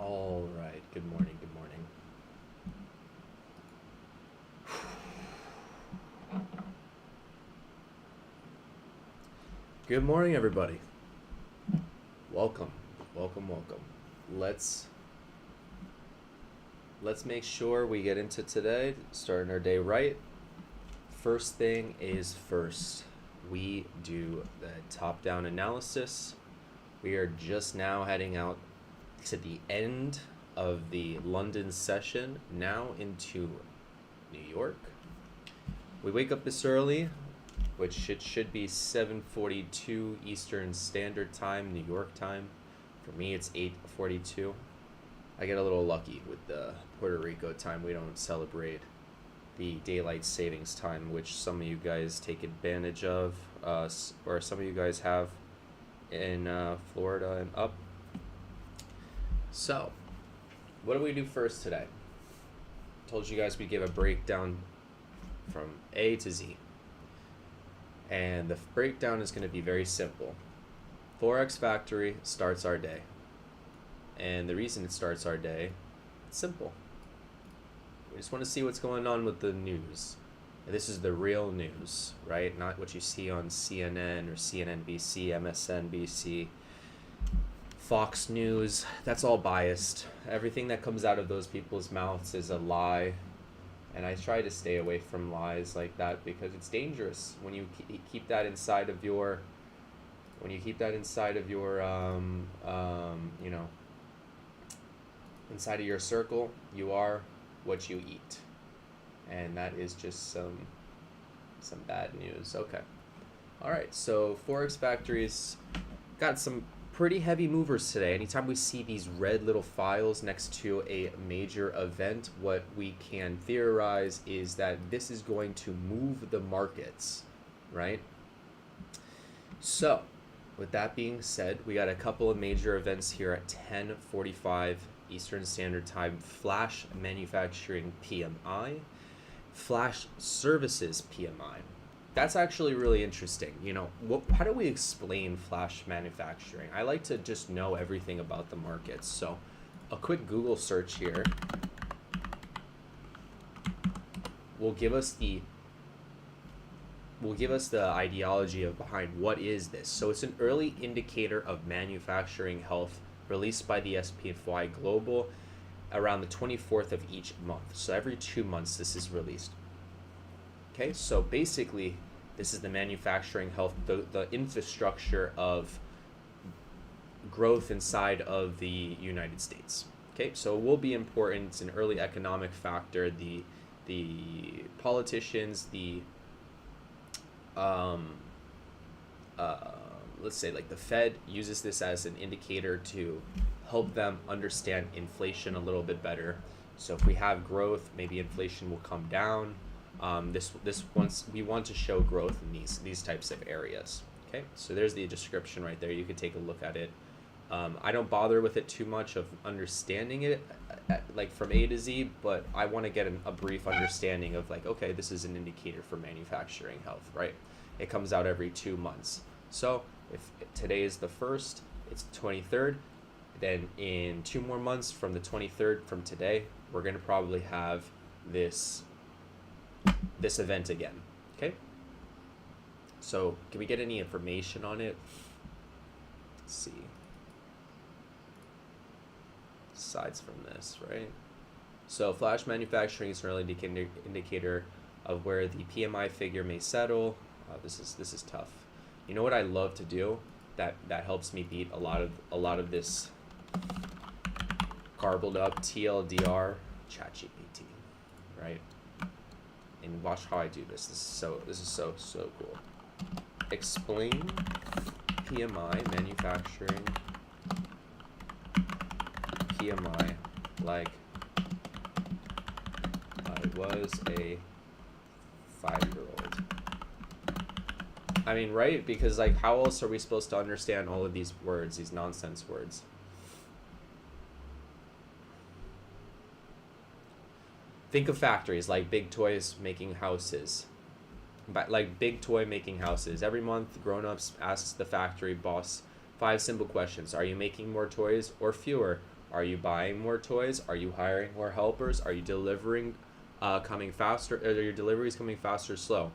All right. Good morning. Good morning. Good morning, everybody. Welcome. Welcome, welcome. Let's make sure we get into today, starting our day right. First thing is first. We do the top-down analysis. We are just now heading out to the end of the London session, now into New York. We wake up this early, which it should be 7:42 Eastern Standard Time, New York time. For me, it's 8:42. I get a little lucky with the Puerto Rico time. We don't celebrate the daylight savings time, which some of you guys take advantage of, or some of you guys have in Florida and up. So, what do we do first today? Told you guys we give a breakdown from A to Z. And the breakdown is going to be very simple. Forex Factory starts our day. And the reason it starts our day, it's simple. We just want to see what's going on with the news. And this is the real news, right? Not what you see on CNN or CNNBC, MSNBC, Fox News. That's all biased. Everything that comes out of those people's mouths is a lie. And I try to stay away from lies like that because it's dangerous when you keep that inside of your, inside of your circle. You are what you eat, and that is just some bad news. Okay, all right. So Forex Factory's got some pretty heavy movers today. Anytime we see these red little files next to a major event, what we can theorize is that this is going to move the markets, right? So, with that being said, we got a couple of major events here at 10:45 Eastern Standard Time. Flash Manufacturing PMI, Flash Services PMI. That's actually really interesting. How do we explain flash manufacturing? I like to just know everything about the markets. So a quick Google search here will give us the ideology of behind what is this. So it's an early indicator of manufacturing health released by the SPY Global around the 24th of each month. So every 2 months this is released. Okay, so basically, this is the manufacturing health, the infrastructure of growth inside of the United States. Okay, so it will be important. It's an early economic factor. The politicians, let's say like the Fed uses this as an indicator to help them understand inflation a little bit better. So if we have growth, maybe inflation will come down. We want to show growth in these types of areas. Okay, so there's the description right there. You could take a look at it. I don't bother with it too much of understanding it like from A to Z, but I want to get a brief understanding of like, okay, this is an indicator for manufacturing health, right? It comes out every 2 months. So if today is the 1st, it's the 23rd, then in 2 more months from the 23rd from today, we're going to probably have this event again. Okay, so can we get any information on it? Let's see, aside from this, right? So flash manufacturing is an early indicator of where the PMI figure may settle. This is tough. You know what I love to do that helps me beat a lot of this garbled up TLDR? ChatGPT, right? And watch how I do this. This is so cool. Explain PMI manufacturing PMI like I was a 5-year-old. I mean, right? Because like, how else are we supposed to understand all of these words, these nonsense words? Think of factories like big toys making houses. Like big toy making houses. Every month, grown-ups asks the factory boss 5 simple questions. Are you making more toys or fewer? Are you buying more toys? Are you hiring more helpers? Are you delivering coming faster? Are your deliveries coming faster or slow?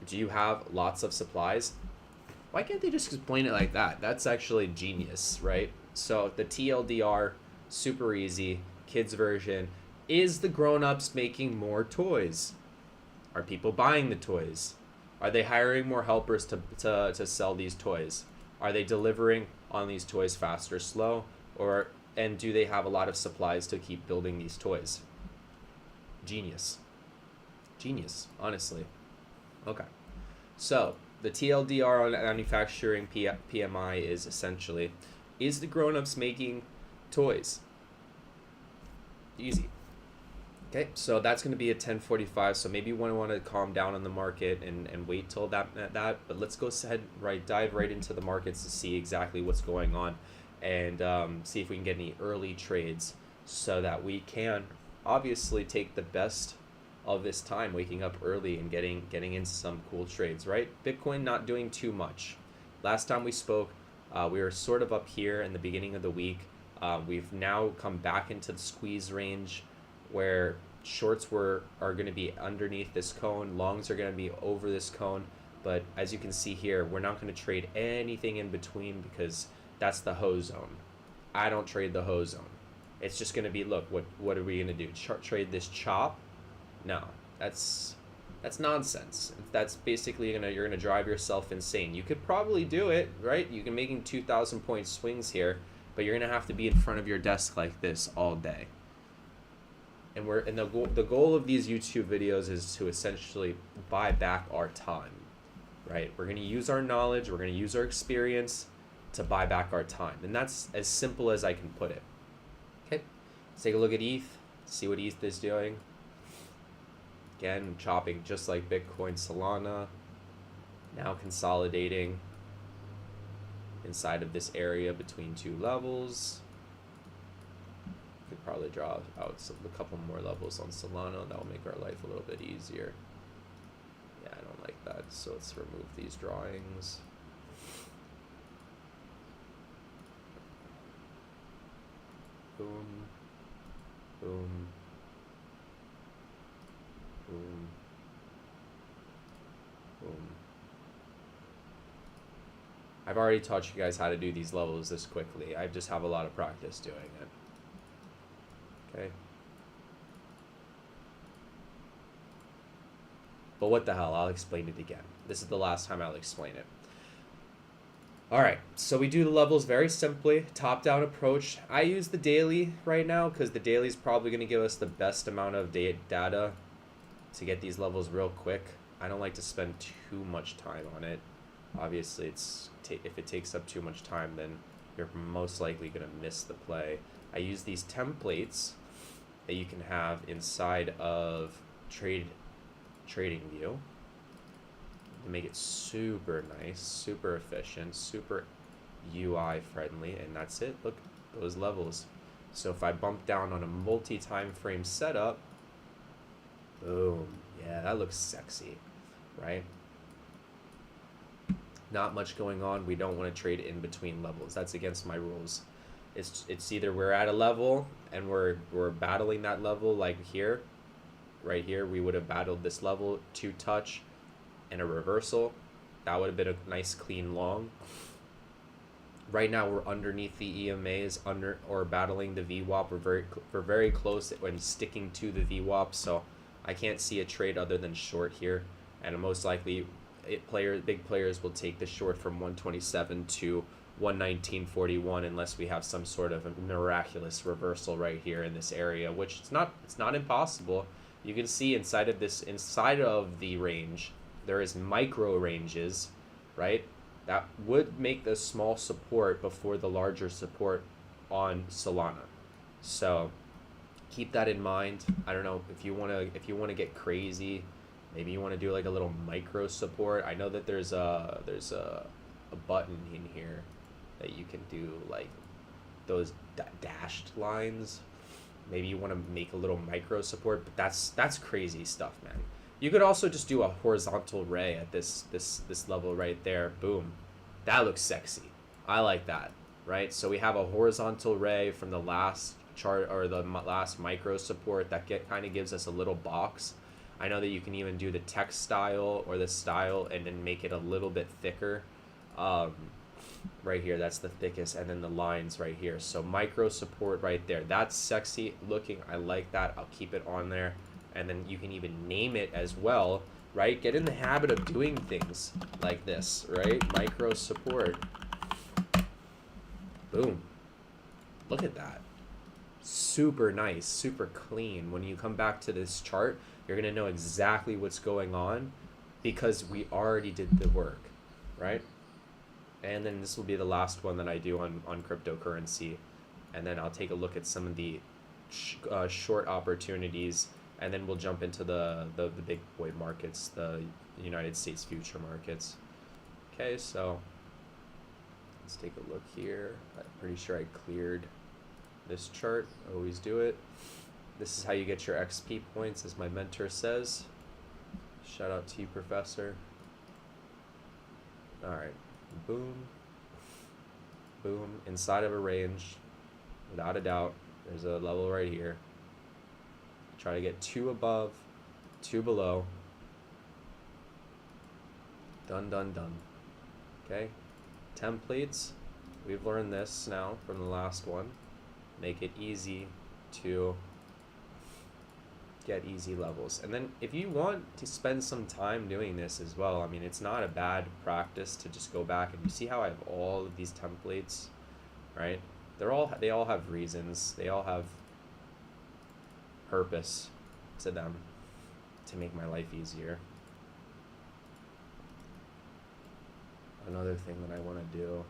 Do you have lots of supplies? Why can't they just explain it like that? That's actually genius, right? So the TLDR, super easy, kids version. Is the grown-ups making more toys? Are people buying the toys? Are they hiring more helpers to sell these toys? Are they delivering on these toys fast or slow? And do they have a lot of supplies to keep building these toys? Genius. Genius, honestly. Okay. So the TLDR on manufacturing PMI is essentially, is the grown-ups making toys? Easy. Okay, so that's going to be at 10:45. So maybe you want to calm down on the market and wait till that. But let's go ahead, dive right into the markets to see exactly what's going on, and see if we can get any early trades, so that we can obviously take the best of this time, waking up early and getting into some cool trades. Right, Bitcoin not doing too much. Last time we spoke, we were sort of up here in the beginning of the week. We've now come back into the squeeze range, where shorts are going to be underneath this cone, longs are going to be over this cone. But as you can see here, we're not going to trade anything in between, because that's the hoe zone. I don't trade the hoe zone. It's just going to be, look, what are we going to do? Trade this chop? No, that's nonsense. That's basically you're gonna drive yourself insane. You could probably do it, right? You can making 2,000 point swings here, but you're gonna have to be in front of your desk like this all day. And the goal of these YouTube videos is to essentially buy back our time, right? We're gonna use our knowledge, we're gonna use our experience to buy back our time, and that's as simple as I can put it. Okay, let's take a look at ETH, see what ETH is doing. Again, chopping just like Bitcoin, Solana, now consolidating inside of this area between two levels. Could probably draw out a couple more levels on Solana. That will make our life a little bit easier. Yeah, I don't like that, so let's remove these drawings. Boom, boom. Boom. Boom. I've already taught you guys how to do these levels this quickly. I just have a lot of practice doing it. Okay. But what the hell? I'll explain it again. This is the last time I'll explain it. Alright, so we do the levels very simply, top-down approach. I use the daily right now, because the daily is probably going to give us the best amount of data to get these levels real quick. I don't like to spend too much time on it. Obviously, if it takes up too much time, then you're most likely going to miss the play. I use these templates that you can have inside of TradingView to make it super nice, super efficient, super UI friendly, and that's it. Look, those levels. So if I bump down on a multi-time frame setup, boom. Yeah, that looks sexy, right? Not much going on. We don't want to trade in between levels. That's against my rules. It's either we're at a level and we're battling that level, like here, right here. We would have battled this level, 2 touch and a reversal. That would have been a nice clean long. Right now we're underneath the EMAs, or battling the VWAP. We're very close when sticking to the VWAP, so I can't see a trade other than short here, and most likely big players will take the short from 127 to 119.41 unless we have some sort of a miraculous reversal right here in this area, which it's not impossible. You can see inside of the range there is micro ranges, right? That would make the small support before the larger support on Solana. So keep that in mind. I don't know if you want to get crazy, maybe you want to do like a little micro support. I know that there's a button in here that you can do like those dashed lines. Maybe you want to make a little micro support, but that's crazy stuff, man. You could also just do a horizontal ray at this level right there. Boom. That looks sexy. I like that, right? So we have a horizontal ray from the last chart or the last micro support that kind of gives us a little box. I know that you can even do the text style or the style and then make it a little bit thicker. Right here, that's the thickest, and then the lines right here. So micro support right there. That's sexy looking. I like that. I'll keep it on there. And then you can even name it as well, right? Get in the habit of doing things like this, right? Micro support. Boom. Look at that. Super nice, super clean. When you come back to this chart, you're going to know exactly what's going on because we already did the work, right? And then this will be the last one that I do on cryptocurrency. And then I'll take a look at some of the short opportunities, and then we'll jump into the big boy markets, the United States future markets. Okay, so let's take a look here. I'm pretty sure I cleared this chart. Always do it. This is how you get your XP points, as my mentor says. Shout out to you, Professor. All right. Boom, boom, inside of a range, without a doubt. There's a level right here. Try to get 2 above, 2 below. Done, done, done. Okay, templates. We've learned this now from the last one. Make it easy to get easy levels. And then if you want to spend some time doing this as well, I mean, it's not a bad practice to just go back and you see how I have all of these templates, right? They all have reasons. They all have purpose to them to make my life easier. Another thing that I want to do.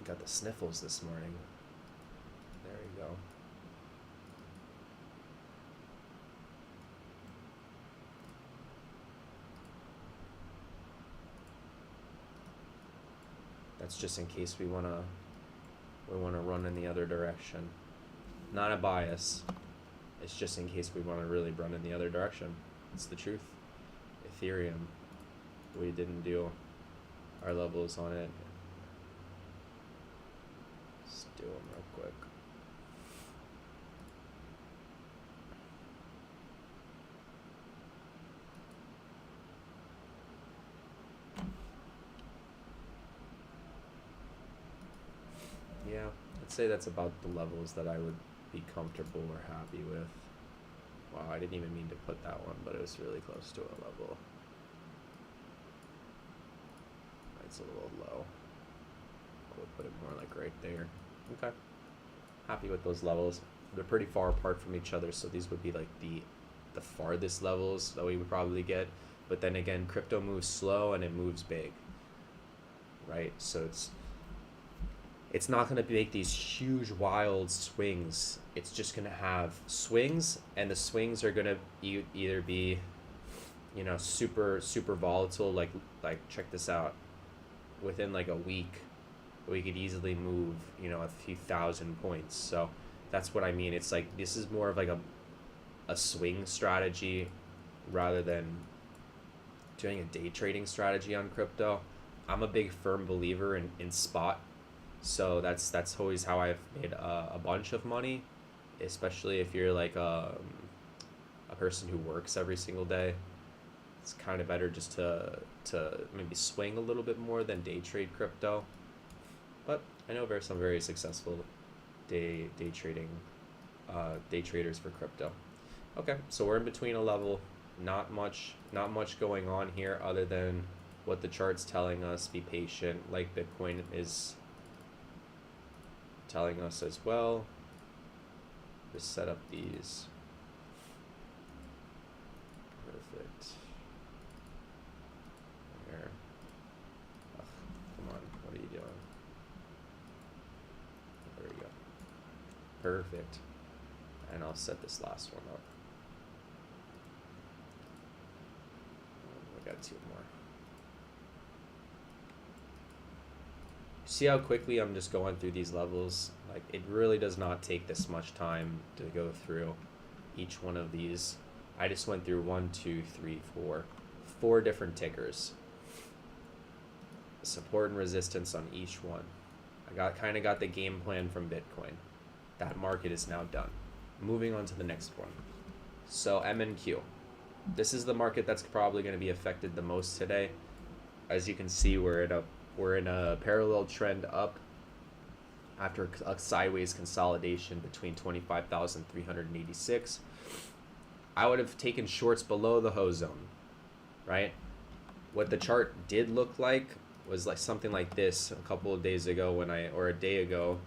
Got the sniffles this morning. There you go. That's just in case we wanna run in the other direction. Not a bias. It's just in case we want to really run in the other direction. It's the truth. Ethereum. We didn't do our levels on it. Let's do them real quick. Yeah, I'd say that's about the levels that I would be comfortable or happy with. Wow, I didn't even mean to put that one, but it was really close to a level. It's a little low. I would put it more like right there. Okay. Happy with those levels. They're pretty far apart from each other, so these would be like the farthest levels that we would probably get. But then again, crypto moves slow and it moves big, right? So it's not going to make these huge wild swings. It's just going to have swings, and the swings are going to either be, you know, super volatile. Like check this out. Within like a week, we could easily move, you know, a few thousand points. So that's what I mean. It's like this is more of like a swing strategy rather than doing a day trading strategy on crypto. I'm a big firm believer in spot. So that's always how I've made a bunch of money, especially if you're like a person who works every single day. It's kind of better just to maybe swing a little bit more than day trade crypto. But I know some very successful day traders for crypto. Okay, so we're in between a level. Not much going on here other than what the chart's telling us. Be patient, like Bitcoin is telling us as well. Just set up these. Perfect. There. Ugh, come on, what are you doing? There we go. Perfect. And I'll set this last one up. I got 2 more. See how quickly I'm just going through these levels? Like, it really does not take this much time to go through each one of these. I just went through 4 different tickers. Support and resistance on each one. I kind of got the game plan from Bitcoin. That market is now done. Moving on to the next one. So MNQ. This is the market that's probably going to be affected the most today. As you can see, we're in a parallel trend up after a sideways consolidation between 25,386. I would have taken shorts below the hoe zone, right? What the chart did look like was like something like this a couple of days ago or a day ago.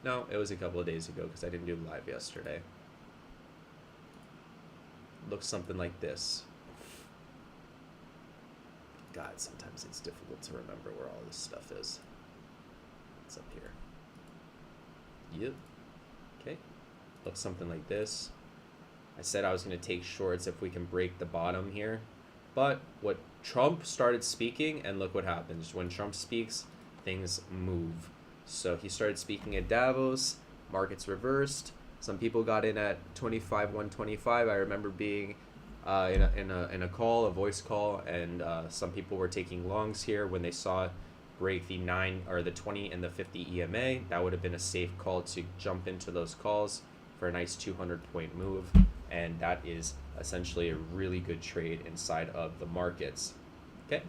No, it was a couple of days ago because I didn't do live yesterday. Looks something like this. God, sometimes it's difficult to remember where all this stuff is. It's up here. Yep. Okay. Looks something like this. I said I was going to take shorts if we can break the bottom here. But what Trump started speaking, and look what happens. When Trump speaks, things move. So he started speaking at Davos, markets reversed. Some people got in at 125. I remember being in a call, a voice call, and some people were taking longs here when they saw break the 20 and the 50 EMA. That would have been a safe call to jump into those calls for a nice 200-point move, and that is essentially a really good trade inside of the markets. Okay.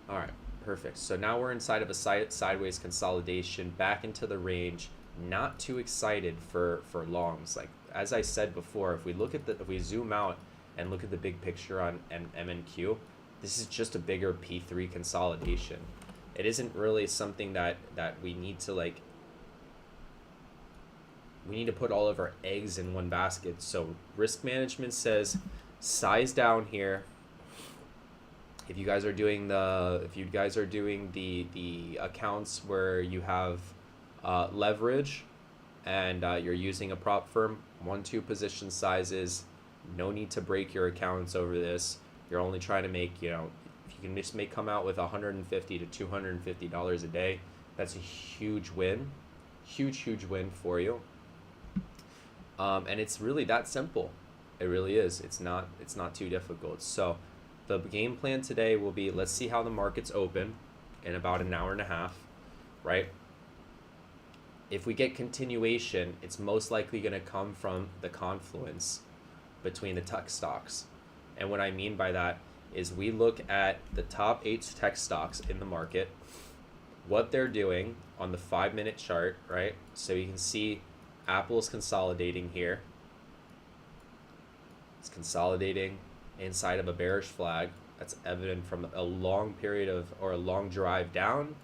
All right. Perfect. So now we're inside of a sideways consolidation back into the range. Not too excited for longs. Like as I said before, if we zoom out and look at the big picture on MNQ, this is just a bigger P3 consolidation. It isn't really something that we need to put all of our eggs in one basket. So risk management says size down here. If you guys are doing the accounts where you have leverage and you're using a prop firm, 1-2 position sizes, no need to break your accounts over this. You're only trying to make, if you can just come out with $150 to $250 a day, that's a huge win, huge win for you. And it's really that simple. It really is. It's not too difficult. So the game plan today will be, let's see how the markets open in about an hour and a half, right? If we get continuation, it's most likely going to come from the confluence between the tech stocks. And what I mean by that is we look at the top 8 tech stocks in the market, what they're doing on the 5-minute chart, right? So you can see Apple's consolidating here. It's consolidating inside of a bearish flag. That's evident from a long period or a long drive down.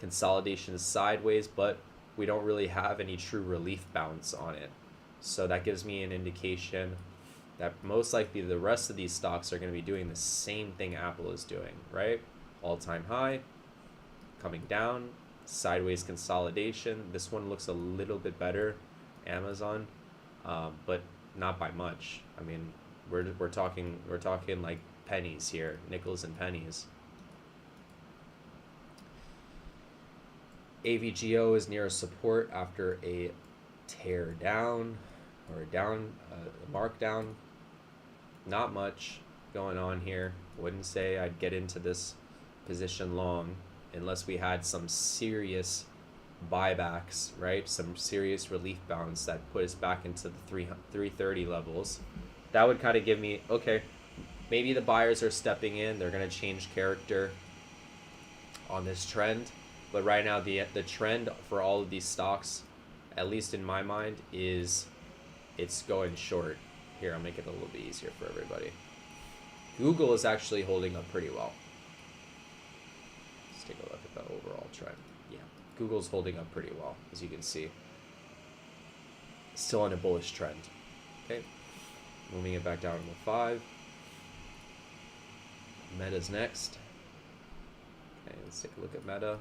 Consolidation is sideways, but we don't really have any true relief bounce on it. So that gives me an indication that most likely the rest of these stocks are going to be doing the same thing Apple is doing, right? All-time high, coming down, sideways consolidation. This one looks a little bit better, Amazon, but not by much. I mean, we're talking like pennies here, nickels and pennies. AVGO is near a support after a tear down or a markdown. Not much going on here. Wouldn't say I'd get into this position long unless we had some serious buybacks, right? Some serious relief bounce that put us back into the 330 levels. That would kind of give me, okay, maybe the buyers are stepping in. They're going to change character on this trend. But right now, the trend for all of these stocks, at least in my mind, is it's going short. Here, I'll make it a little bit easier for everybody. Google is actually holding up pretty well. Let's take a look at the overall trend. Yeah, Google's holding up pretty well, as you can see. Still on a bullish trend. Okay, moving it back down to the 5. Meta's next. Okay, let's take a look at Meta.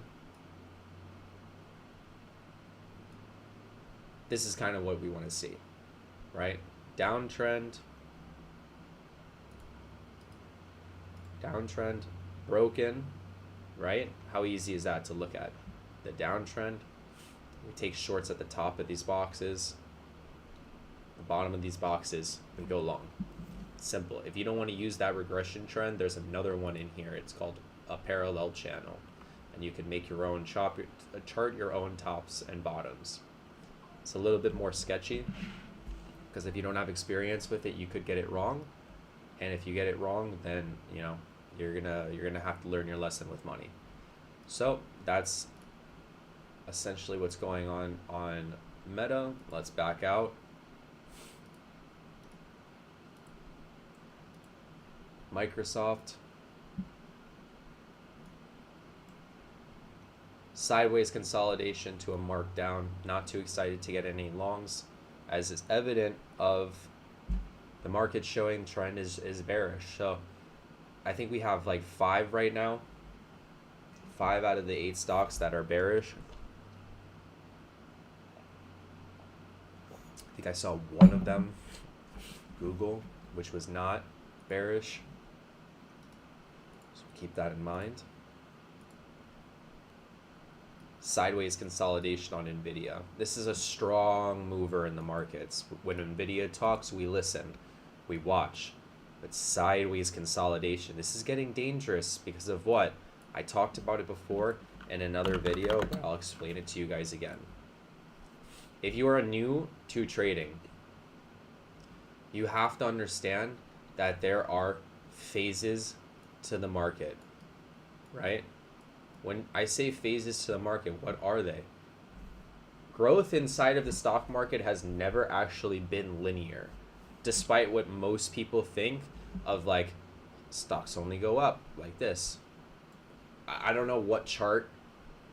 This is kind of what we want to see, right? Downtrend, broken, right? How easy is that to look at? The downtrend, we take shorts at the top of these boxes, the bottom of these boxes, and go long. simple. If you don't want to use that regression trend, there's another one in here. It's called a parallel channel, and you can make your own chart your own tops and bottoms. It's a little bit more sketchy because if you don't have experience with it, you could get it wrong, and if you get it wrong, then you're gonna have to learn your lesson with money. So that's essentially what's going on Meta. Let's back out. Microsoft. Sideways consolidation to a markdown. Not too excited to get any longs, as is evident of the market showing trend is bearish. So I think we have like 5 right now. 5 out of the 8 stocks that are bearish. I think I saw one of them, Google, which was not bearish. So keep that in mind. Sideways consolidation on Nvidia. This is a strong mover in the markets. When Nvidia talks, we listen, we watch. But sideways consolidation, this is getting dangerous because of what? I talked about it before in another video, but I'll explain it to you guys again. If you are new to trading, you have to understand that there are phases to the market, right? When I say phases to the market, what are they? Growth inside of the stock market has never actually been linear, despite what most people think of, like stocks only go up like this. I don't know what chart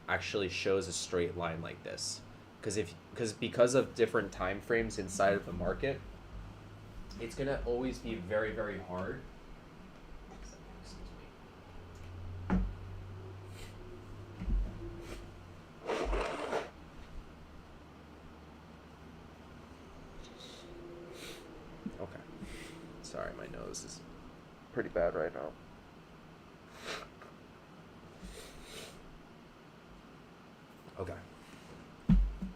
actually shows a straight line like this, because of different time frames inside of the market, it's gonna always be very, very hard. Okay, sorry, my nose is pretty bad right now. Okay,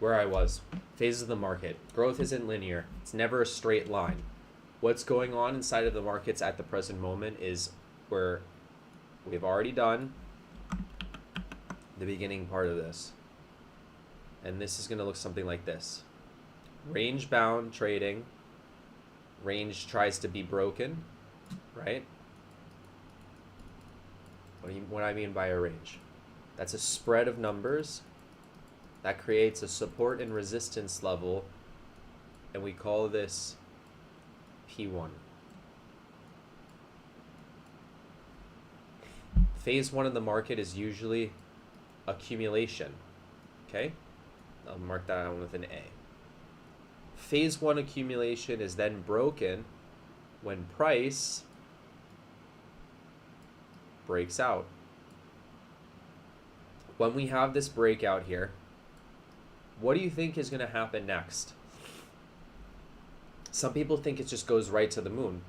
where I was, phases of the market. Growth isn't linear. It's never a straight line. What's going on inside of the markets at the present moment is where we've already done the beginning part of this. And this is going to look something like this. Range bound trading. Range tries to be broken, right? What do I mean by a range? That's a spread of numbers that creates a support and resistance level, and we call this P1. Phase 1 of the market is usually accumulation. Okay? I'll mark that down with an A. Phase 1 accumulation is then broken when price breaks out. When we have this breakout here, what do you think is going to happen next? Some people think it just goes right to the moon.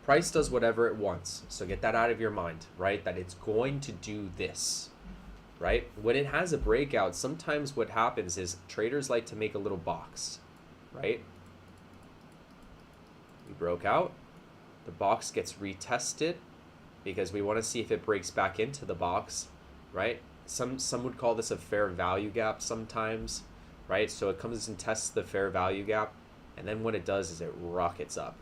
Price does whatever it wants. So get that out of your mind, right? That it's going to do this, right? When it has a breakout, sometimes what happens is traders like to make a little box, right? We broke out. The box gets retested because we want to see if it breaks back into the box, right? Some would call this a fair value gap sometimes, right? So it comes and tests the fair value gap, and then what it does is it rockets up.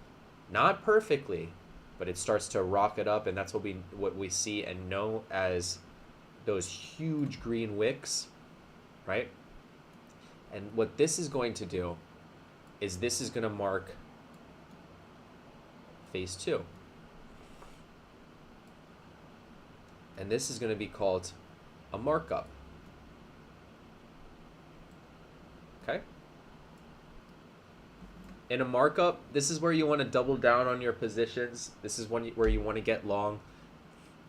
Not perfectly, but it starts to rocket up, and that's what we see and know as those huge green wicks, right? And what this is going to do is this is going to mark phase 2. And this is going to be called a markup. Okay? In a markup, this is where you want to double down on your positions. This is where you want to get long,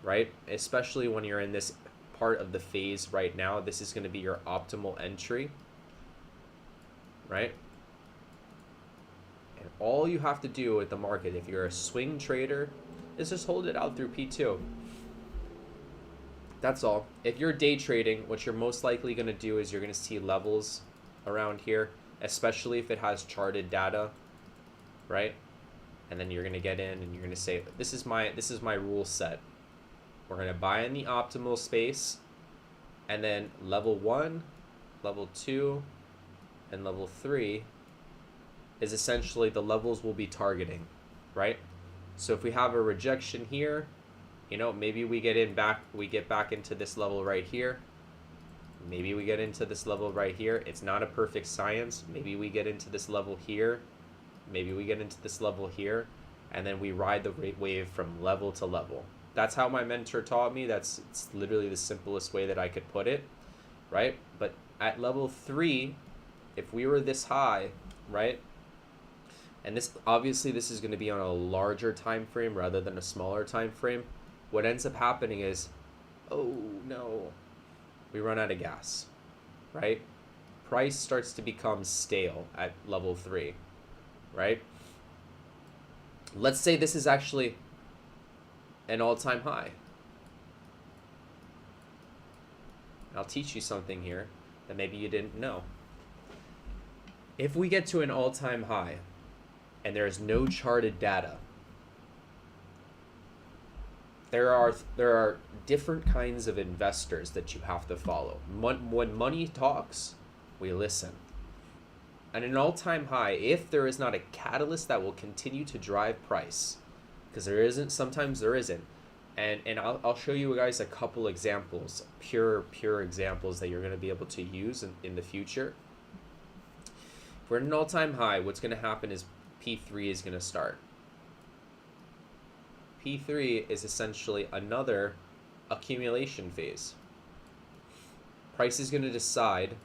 right? Especially when you're in this part of the phase right now. This is going to be your optimal entry, right? And all you have to do with the market, if you're a swing trader, is just hold it out through P2. That's all. If you're day trading, what you're most likely going to do is you're going to see levels around here, especially if it has charted data, right? and then you're going to get in and you're going to say, this is my rule set. We're going to buy in the optimal space, and then level 1, level 2, and level 3 is essentially the levels we'll be targeting, right? So if we have a rejection here, you know, maybe we get back into this level right here. Maybe we get into this level right here. It's not a perfect science. Maybe we get into this level here. Maybe we get into this level here, and then we ride the rate wave from level to level. That's how my mentor taught me. It's literally the simplest way that I could put it, right? But at level 3, if we were this high, right? And this is going to be on a larger time frame rather than a smaller time frame. What ends up happening is, oh no, we run out of gas, right? Price starts to become stale at level 3, right? Let's say this is actually an all-time high. I'll teach you something here that maybe you didn't know. If we get to an all-time high and there is no charted data, there are different kinds of investors that you have to follow. When money talks, we listen. At an all-time high, if there is not a catalyst that will continue to drive price, because there isn't, sometimes there isn't, and I'll show you guys a couple examples, pure examples that you're going to be able to use in the future. If we're at an all-time high, what's going to happen is P3 is going to start. P3 is essentially another accumulation phase. Price is going to decide,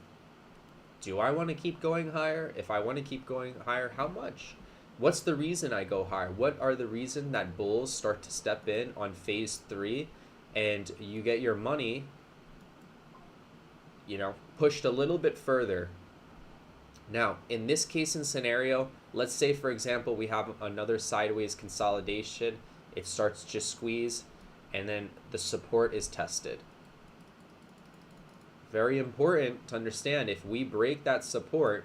do I want to keep going higher? If I want to keep going higher, how much? What's the reason I go higher? What are the reason that bulls start to step in on phase 3 and you get your money, you know, pushed a little bit further? Now, in this case and scenario, let's say, for example, we have another sideways consolidation. It starts to squeeze, and then the support is tested. Very important to understand, if we break that support,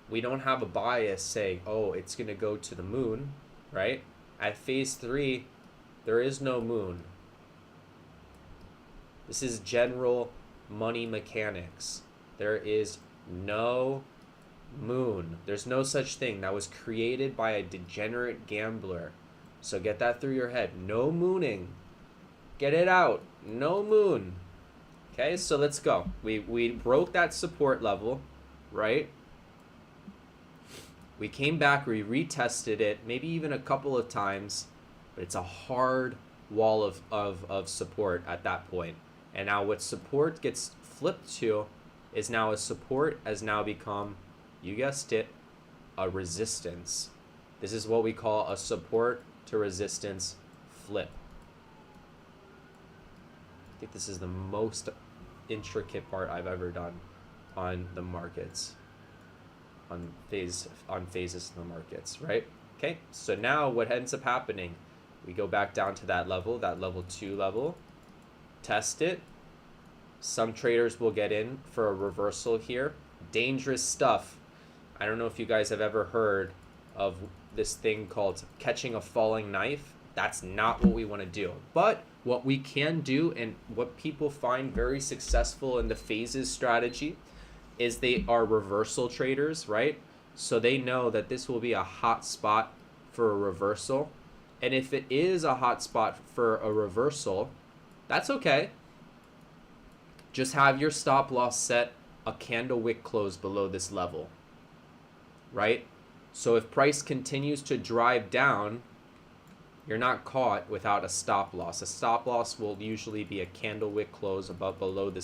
we don't have a bias saying, oh, it's going to go to the moon, right? At phase 3, there is no moon. This is general money mechanics. There is no moon. There's no such thing. That was created by a degenerate gambler. So get that through your head. No mooning. Get it out. No moon. Okay, so let's go. We broke that support level, right? We came back, we retested it, maybe even a couple of times, but it's a hard wall of support at that point. And now what support gets flipped to is now a support has now become, you guessed it, a resistance. This is what we call a support to resistance flip. I think this is the most intricate part I've ever done on the markets, on phases in the markets, right? Okay, so now what ends up happening, we go back down to that level 2 level, test it. Some traders will get in for a reversal here. Dangerous stuff. I don't know if you guys have ever heard of this thing called catching a falling knife. That's not what we want to do. But what we can do, and what people find very successful in the phases strategy, is they are reversal traders, right? So they know that this will be a hot spot for a reversal. And if it is a hot spot for a reversal, that's okay. Just have your stop loss set a candle wick close below this level, right? So if price continues to drive down, you're not caught without a stop loss. A stop loss will usually be a candle wick close below this